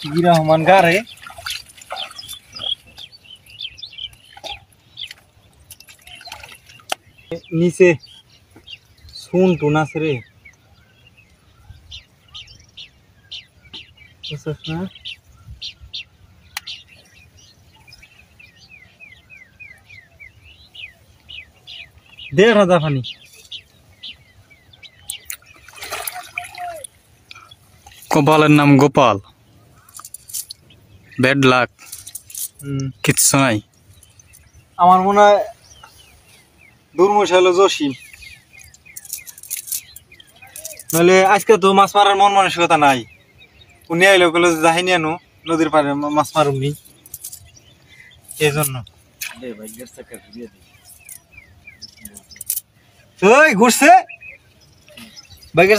রহমান গারে নিচে শুন টুন আছে রে দে রাজা পানি কপালের নাম গোপাল ব্যাড লাক কিচ্ছু নাই আমার মনে হয় দুর্মশাই হলো জসিম নইলে আজকে তো মাছ মারার মন মানসিকতা নাই উনি আইলো গেলো যাইনি আনো নদীর পাড়ে মাছ মারুমনি এই জন্য ঘুরছে বাইকের